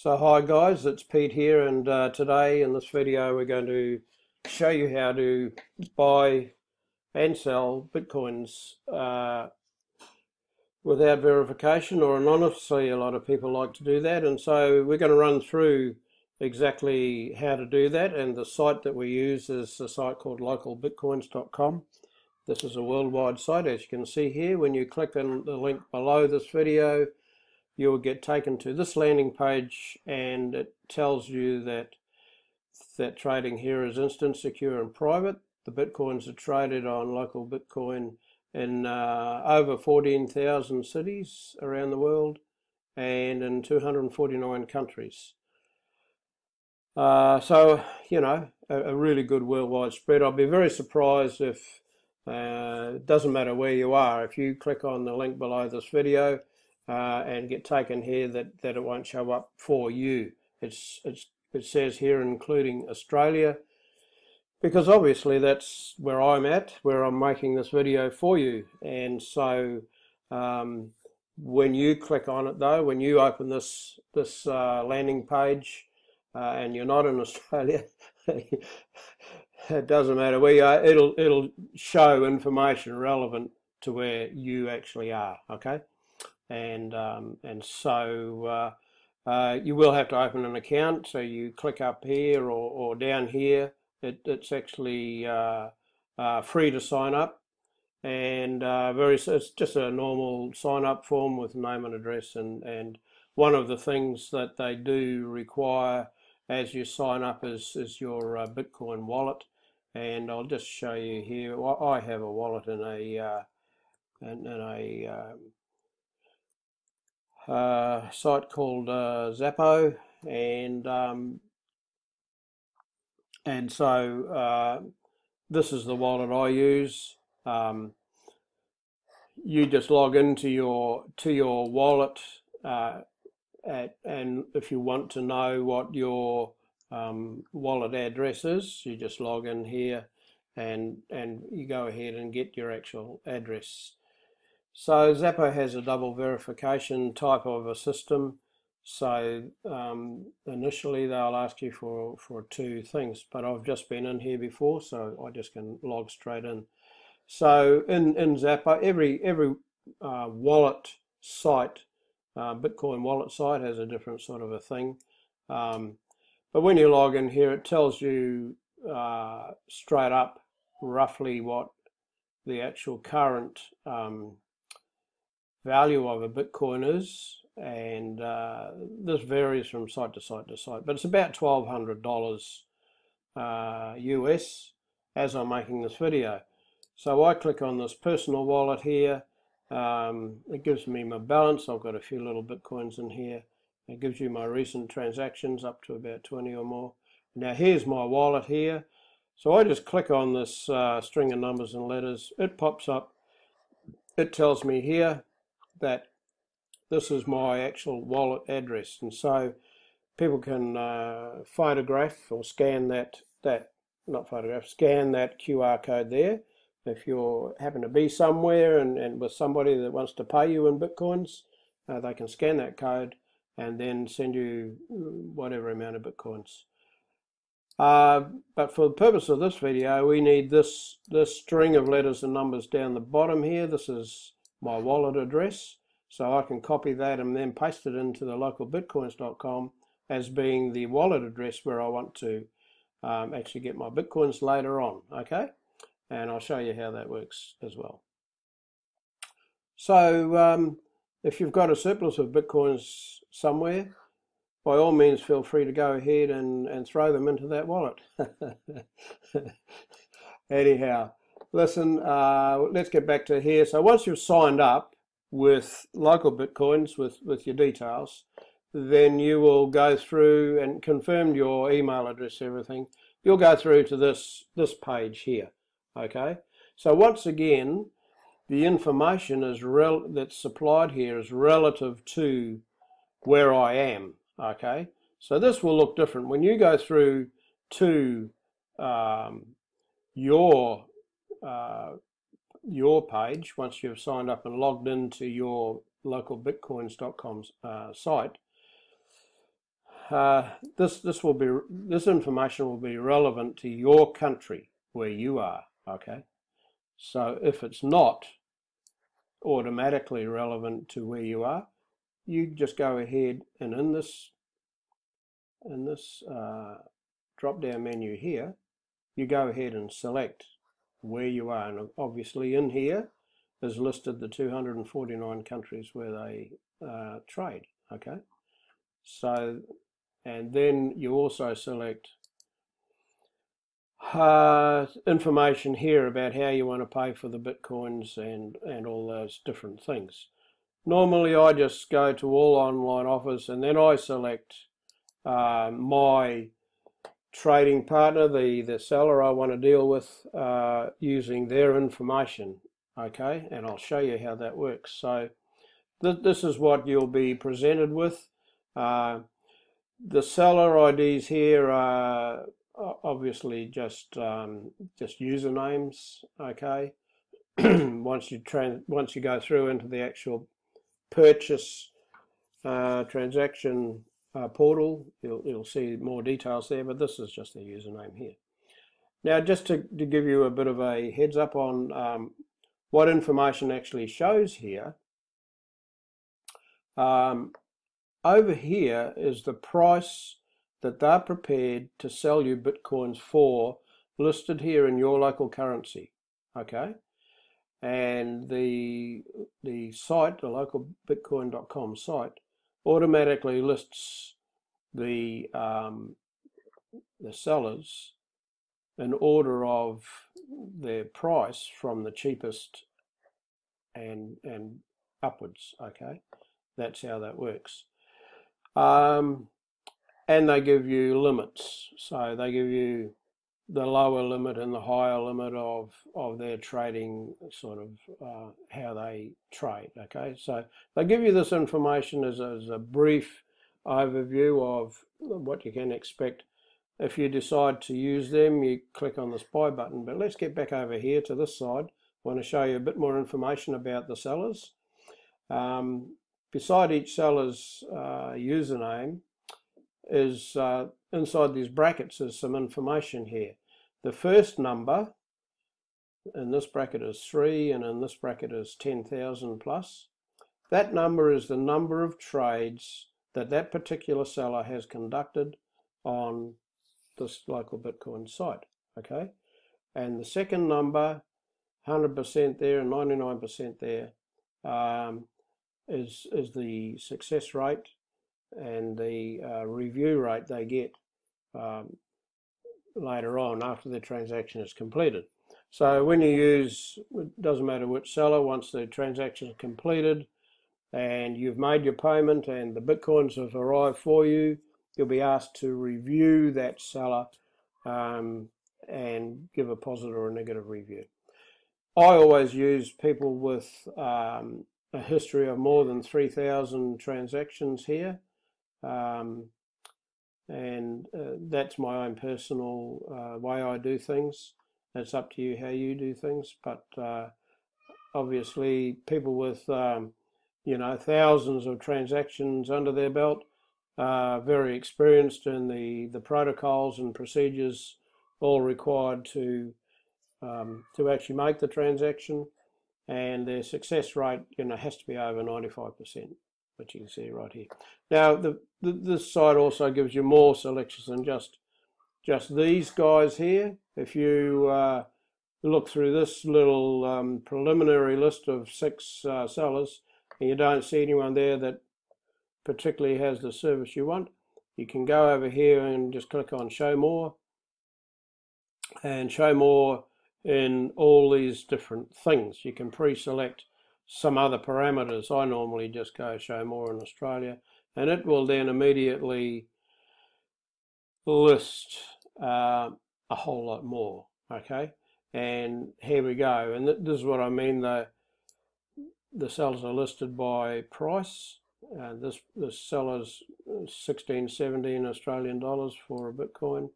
So hi guys, it's Pete here, and today in this video we're going to show you how to buy and sell Bitcoins without verification or anonymously. A lot of people like to do that, and so we're going to run through exactly how to do that. And the site that we use is a site called LocalBitcoins.com. This is a worldwide site, as you can see here. When you click on the link below this video, you'll get taken to this landing page, and it tells you that trading here is instant, secure and private. The Bitcoins are traded on Local Bitcoin in over 14,000 cities around the world and in 249 countries. So, you know, a really good worldwide spread. I'll be very surprised if, it doesn't matter where you are, if you click on the link below this video and get taken here, that it won't show up for you. It says here including Australia, because obviously that's where I'm at, where I'm making this video for you. And so when you click on it though, when you open this landing page and you're not in Australia, it doesn't matter where you are, it'll show information relevant to where you actually are, okay? And so you will have to open an account. So you click up here or down here. It's actually free to sign up, and it's just a normal sign up form with name and address. And one of the things that they do require as you sign up is your Bitcoin wallet. And I'll just show you here. I have a wallet in a site called Zappo, and so this is the wallet I use. You just log into your wallet, and if you want to know what your wallet address is, you just log in here, and you go ahead and get your actual address. So Zappo has a double verification type of a system. So initially they'll ask you for two things, but I've just been in here before, so I just can log straight in. So in Zappo, every wallet site, Bitcoin wallet site, has a different sort of a thing. But when you log in here, it tells you straight up roughly what the actual current value of a Bitcoin is, and this varies from site to site to site, but it's about $1,200 US as I'm making this video. So I click on this personal wallet here. It gives me my balance. I've got a few little Bitcoins in here. It gives you my recent transactions up to about 20 or more. Now here's my wallet here. So I just click on this string of numbers and letters. It pops up. It tells me here that this is my actual wallet address, and so people can photograph or scan scan that QR code there. If you happen to be somewhere and with somebody that wants to pay you in Bitcoins, they can scan that code and then send you whatever amount of Bitcoins. But for the purpose of this video, we need this string of letters and numbers down the bottom here. This is my wallet address, so I can copy that and then paste it into the localbitcoins.com as being the wallet address where I want to actually get my Bitcoins later on, okay? And I'll show you how that works as well. So if you've got a surplus of Bitcoins somewhere, by all means feel free to go ahead and throw them into that wallet. Anyhow, listen, let's get back to here. So once you've signed up with Local Bitcoins with your details, then you will go through and confirm your email address, everything. You'll go through to this page here, okay? So once again, the information that's supplied here is relative to where I am, okay? So this will look different. When you go through to your page, once you've signed up and logged into your localbitcoins.com site, this information will be relevant to your country where you are. Okay, so if it's not automatically relevant to where you are, you just go ahead and in this drop down menu here, you go ahead and select where you are, and obviously in here is listed the 249 countries where they trade. Okay, so, and then you also select information here about how you want to pay for the bitcoins and all those different things. Normally I just go to all online offers and then I select my trading partner, the seller I want to deal with, using their information. Okay, and I'll show you how that works. So this is what you'll be presented with. The seller IDs here are obviously just usernames. Okay, once you go through into the actual purchase transaction portal, you'll see more details there, but this is just the username here. Now, just to give you a bit of a heads up on what information actually shows here, over here is the price that they're prepared to sell you bitcoins for, listed here in your local currency. Okay, and the site, the localbitcoin.com site, automatically lists the sellers in order of their price from the cheapest and upwards. Okay, that's how that works. And they give you limits, so they give you the lower limit and the higher limit of their trading, sort of how they trade. Okay, so they give you this information as a brief overview of what you can expect. If you decide to use them, you click on this buy button. But let's get back over here to this side. I want to show you a bit more information about the sellers. Beside each seller's username is inside these brackets is some information here. The first number in this bracket is 3 and in this bracket is 10,000 plus. That number is the number of trades that particular seller has conducted on this local Bitcoin site. Okay, and the second number, 100% there and 99% there, is the success rate and the review rate they get later on after the transaction is completed. So when you use, it doesn't matter which seller, once the transaction is completed and you've made your payment and the bitcoins have arrived for you, you'll be asked to review that seller and give a positive or a negative review. I always use people with a history of more than 3,000 transactions here. That's my own personal way I do things. It's up to you how you do things, but obviously people with thousands of transactions under their belt are very experienced in the protocols and procedures all required to actually make the transaction, and their success rate has to be over 95%, which you can see right here. Now this site also gives you more selections than just these guys here. If you look through this little preliminary list of 6 sellers and you don't see anyone there that particularly has the service you want, you can go over here and just click on show more, and show more in all these different things. You can pre-select some other parameters. I normally just go show more in Australia, and it will then immediately list a whole lot more. Okay, and here we go, and this is what I mean. The sellers are listed by price. This seller's 1617 Australian dollars for a Bitcoin,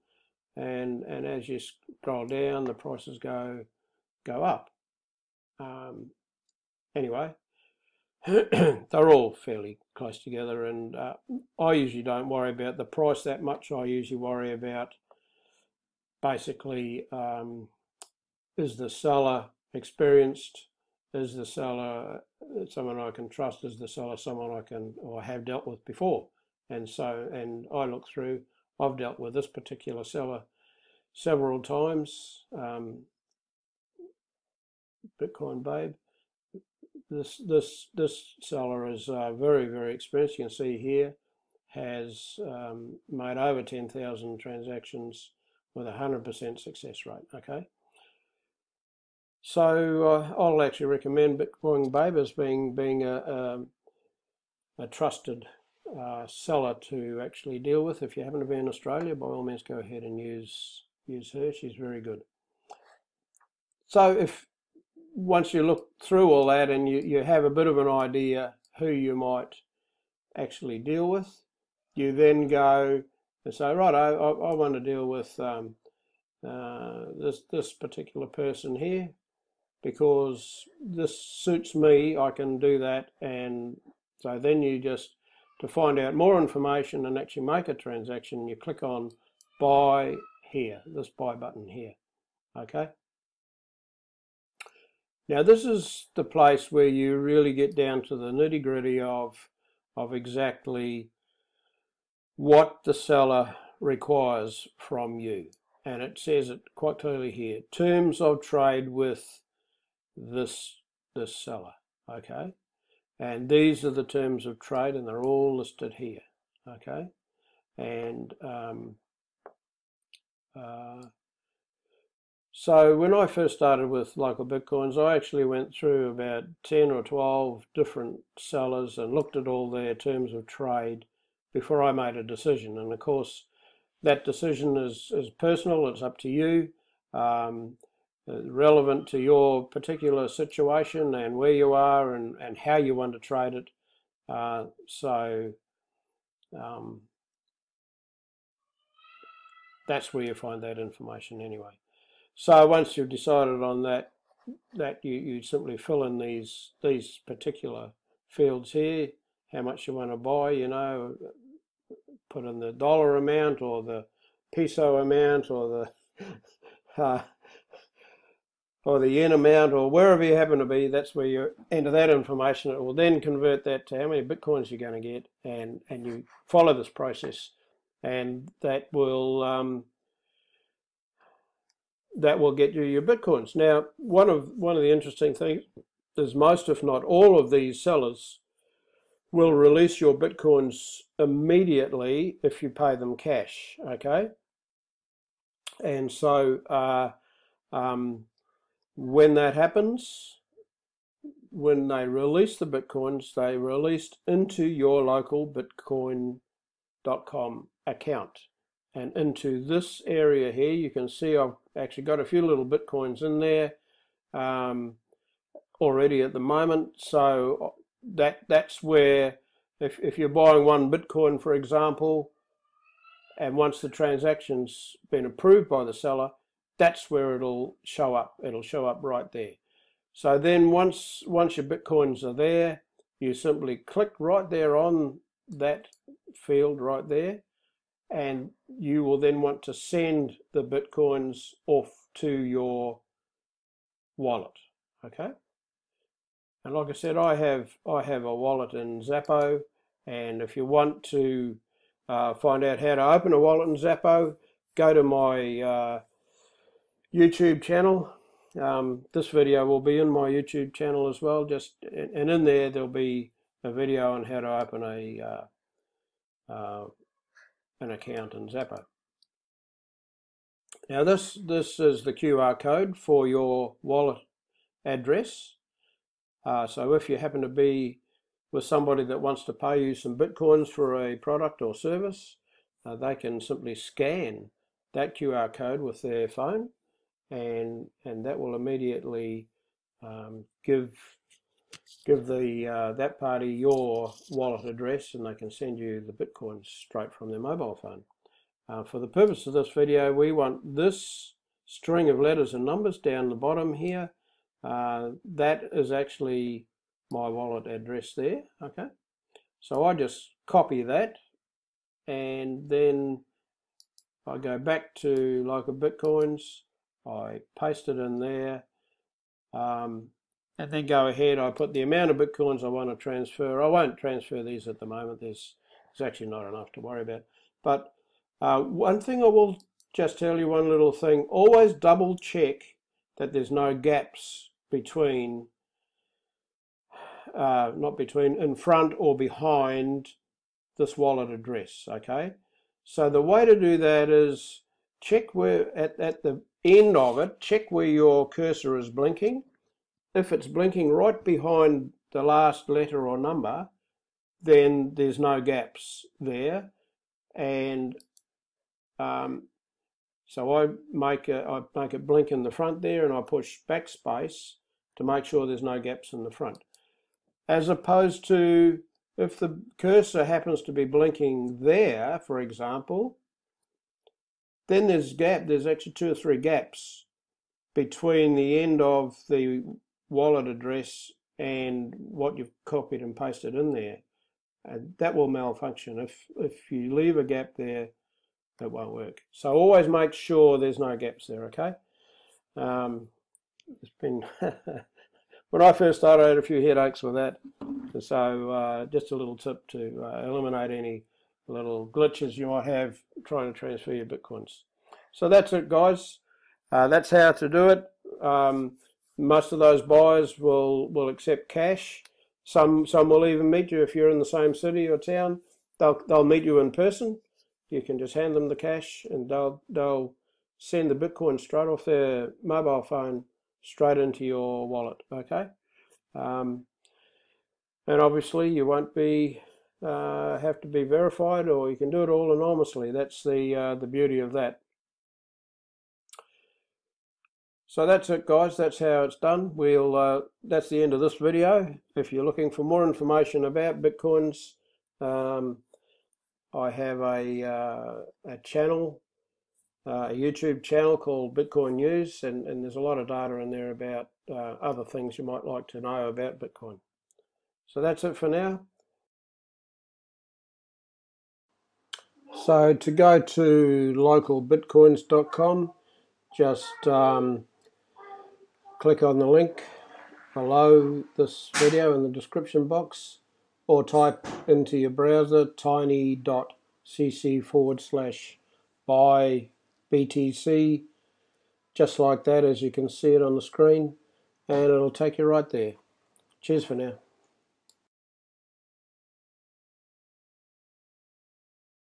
and as you scroll down, the prices go up. Anyway, they're all fairly close together, and I usually don't worry about the price that much. I usually worry about basically, is the seller experienced? Is the seller someone I can trust? Is the seller someone I can or have dealt with before? And I look through, I've dealt with this particular seller several times. Bitcoin Babe. This seller is very, very experienced. You can see here has made over 10,000 transactions with 100% success rate. Okay, so I'll actually recommend Bitcoin Babe as being a trusted seller to actually deal with. If you happen to be in Australia, by all means go ahead and use her. She's very good. So if once you look through all that and you have a bit of an idea who you might actually deal with, you then go and say, right, I want to deal with this particular person here because this suits me, I can do that. And so then you just, to find out more information and actually make a transaction, you click on buy here, this buy button here. Okay. Now this is the place where you really get down to the nitty-gritty of exactly what the seller requires from you. And it says it quite clearly here, terms of trade with this seller. Okay. And these are the terms of trade, and they're all listed here. Okay. And so when I first started with LocalBitcoins, I actually went through about 10 or 12 different sellers and looked at all their terms of trade before I made a decision. And of course, that decision is personal, it's up to you, relevant to your particular situation and where you are and how you want to trade it. That's where you find that information anyway. So once you've decided on that you simply fill in these particular fields here, how much you want to buy, you know, put in the dollar amount or the peso amount or the yen amount or wherever you happen to be. That's where you enter that information. It will then convert that to how many bitcoins you're going to get, and you follow this process, and that will get you your bitcoins. Now, one of the interesting things is most, if not all, of these sellers will release your bitcoins immediately if you pay them cash. Okay, and so when that happens, when they release the bitcoins, they released into your LocalBitcoin.com account. And into this area here, you can see I've actually got a few little bitcoins in there already at the moment. So that's where, if you're buying one bitcoin, for example, and once the transaction's been approved by the seller, that's where it'll show up. It'll show up right there. So then once your bitcoins are there, you simply click right there on that field right there, and you will then want to send the bitcoins off to your wallet. Okay. And like I said, I have a wallet in Zappo, and if you want to find out how to open a wallet in Zappo, go to my YouTube channel. This video will be in my YouTube channel as well. And in there'll be a video on how to open an account in Zappo. Now this is the QR code for your wallet address. So if you happen to be with somebody that wants to pay you some bitcoins for a product or service, they can simply scan that QR code with their phone, and that will immediately give that party your wallet address, and they can send you the bitcoins straight from their mobile phone. For the purpose of this video, we want this string of letters and numbers down the bottom here. That is actually my wallet address there. Okay, so I just copy that, and then I go back to LocalBitcoins, I paste it in there, and then go ahead, I put the amount of Bitcoins I want to transfer. I won't transfer these at the moment, there's actually not enough to worry about. But one thing I will just tell you, one little thing, always double check that there's no gaps between, not between, in front or behind this wallet address, okay? So the way to do that is check where, at the end of it, check where your cursor is blinking. If it's blinking right behind the last letter or number, then there's no gaps there. And so I make it blink in the front there, and I push backspace to make sure there's no gaps in the front. As opposed to if the cursor happens to be blinking there, for example, then there's actually 2 or 3 gaps between the end of the wallet address and what you've copied and pasted in there. And that will malfunction. If you leave a gap there, that won't work. So always make sure there's no gaps there, okay? It's been when I first started, I had a few headaches with that. So just a little tip to eliminate any little glitches you might have trying to transfer your Bitcoins. So that's it, guys. That's how to do it. Most of those buyers will accept cash. Some will even meet you if you're in the same city or town. They'll meet you in person. You can just hand them the cash, and they'll send the Bitcoin straight off their mobile phone straight into your wallet. Okay, and obviously you won't be have to be verified, or you can do it all anonymously. That's the beauty of that. So that's it, guys. That's how it's done. That's the end of this video. If you're looking for more information about Bitcoins, I have a channel, a YouTube channel called Bitcoin News, and there's a lot of data in there about other things you might like to know about Bitcoin. So that's it for now. So to go to localbitcoins.com, just click on the link below this video in the description box, or type into your browser tiny.cc/buy BTC, just like that, as you can see it on the screen, and it'll take you right there. Cheers for now.